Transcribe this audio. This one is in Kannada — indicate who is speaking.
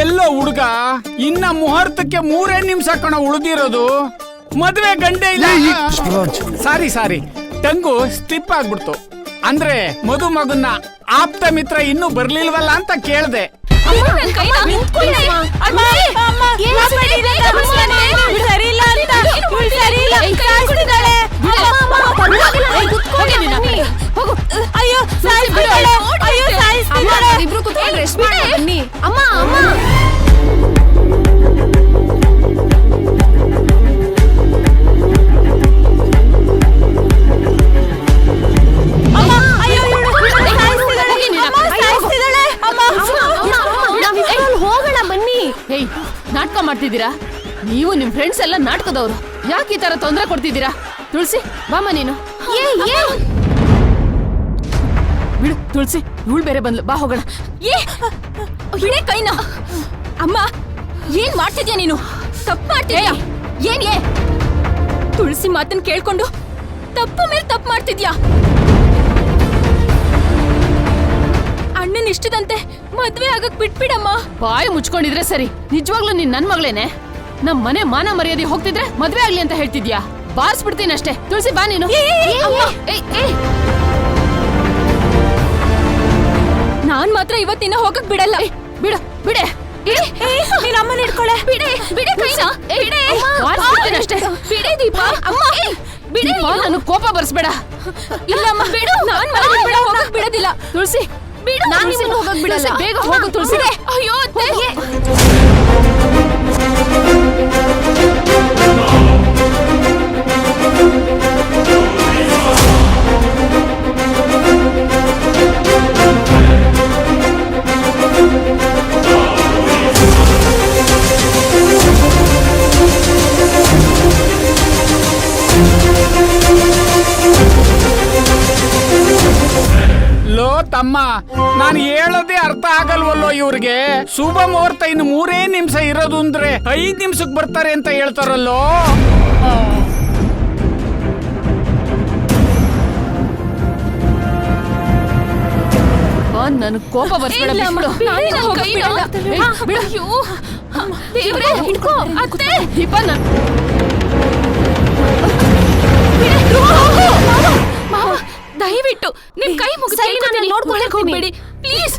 Speaker 1: ಎಲ್ಲೋ ಹುಡುಗ ಇನ್ನ ಮುಹೂರ್ತಕ್ಕೆ 3 ನಿಮಿಷ ಕಣ ಉಳಿದಿರೋದು. ಮದ್ವೆ ಗಂಡೆ ಇಲ್ಲ. ಸಾರಿ ಟಂಗು ಸ್ಲಿಪ್ ಆಗ್ಬಿಡ್ತು. ಅಂದ್ರೆ ಮದುಮಗನ್ನ ಆಪ್ತ ಮಿತ್ರ ಇನ್ನೂ ಬರ್ಲಿಲ್ವಲ್ಲ ಅಂತ ಕೇಳ್ದೆ.
Speaker 2: ನಾಟಕ ಮಾಡ್ತಿದ್ದೀರಾ ನೀವು? ನಿಮ್ ಫ್ರೆಂಡ್ಸ್ ಎಲ್ಲ ನಾಟಕದವ್ರು. ಯಾಕೆ ಈ ತರ ತೊಂದರೆ ಕೊಡ್ತಿದ್ದೀರಾ? ತುಳಸಿ ಬಾಮ ನೀನು. ಬಿಡು ತುಳಸಿ, ಇವಳು ಬೇರೆ ಬಂದ್ಲು. ಬಾ ಹೋಗೋಣ.
Speaker 3: ಬಿಡೆ ಕೈನ. ಅಮ್ಮ ಏನ್ ಮಾಡ್ತಿದ್ಯಾ ನೀನು? ತಪ್ಪು ಮಾಡ್ತಿದ್ಯಾ. ಏನ್ ತುಳಸಿ ಮಾತನ್ನ ಕೇಳ್ಕೊಂಡು ತಪ್ಪು ಮೇಲೆ ತಪ್ಪು ಮಾಡ್ತಿದ್ಯಾ. ಅಣ್ಣನ ಇಷ್ಟದಂತೆ ಮದ್ವೆ ಆಗಕ್ ಬಿಟ್ಬಿಡಮ್ಮ.
Speaker 2: ಬಾಯಿ ಮುಚ್ಕೊಂಡಿದ್ರೆ ಸರಿ. ನಿಜವಾಗ್ಲೂ ನೀನ್ ನನ್ ಮಗಳೇನೆ. ನಮ್ ಮನೆ ಮಾನ ಮರ್ಯಾದೆ ಹೋಗ್ತಿದ್ರೆ ಮದ್ವೆ ಆಗ್ಲಿ ಅಂತ ಹೇಳ್ತಿದ್ಯಾ? ಬಾರಿಸ್ಬಿಡ್ತೀನಿ ಅಷ್ಟೇ. ತುಳಸಿ ಬಾ ನೀನು.
Speaker 3: ನಾನ್ ಮಾತ್ರ ಇವತ್ತಿನ ಹೋಗಕ್ ಬಿಡಲ್ಲ.
Speaker 2: ಬಿಡು ಬಿಡೆ.
Speaker 3: ನೀನ್ ಅಮ್ಮನ ಹಿಡ್ಕೊಳೆ. ಬಿಡೆ ಬಿಡೆ ಕೈನ.
Speaker 2: ಬಾರಿಸ್ಬಿಡ್ತೀನಿ ಅಷ್ಟೇ.
Speaker 3: ಬಿಡೆ ದೀಪ. ಅಮ್ಮ ಬಿಡೆ.
Speaker 2: ನಾನು ಕೋಪ ಬರ್ಸ್ಬೇಡ.
Speaker 3: ಇಲ್ಲಮ್ಮ ಬಿಡು. ನಾನ್ ಹೋಗಕ್ ಬಿಡೋದಿಲ್ಲ.
Speaker 2: ತುಳಸಿ
Speaker 3: ಬಿಡು.
Speaker 2: ನಾನು ಹೋಗಕ್ ಬಿಡಲ್ಲ. ಬೇಗ ಹೋಗು ತುಳಸಿ.
Speaker 3: ಅಯ್ಯೋ
Speaker 1: ಲೋ ತಮ್ಮ, ನಾನು ಹೇಳೋದೇ ಅರ್ಥ ಆಗಲ್ವಲ್ಲೋ ಇವ್ರಿಗೆ. ಶುಭ ಮುಹೂರ್ತ ಇನ್ನು 3 ನಿಮಿಷ ಇರೋದು ಅಂದ್ರೆ 5 ನಿಮಿಷಕ್ಕೆ ಬರ್ತಾರೆ ಅಂತ ಹೇಳ್ತಾರಲ್ಲೋ.
Speaker 2: ನನ್ ಕೋಪ ಬರ್ಸ್ಬೇಡ.
Speaker 3: ದಯವಿಟ್ಟು ನಿಮ್ ಕೈ ಮುಗಿದು ನೋಡ್ಕೊಳ್ಳಿ ಪ್ಲೀಸ್.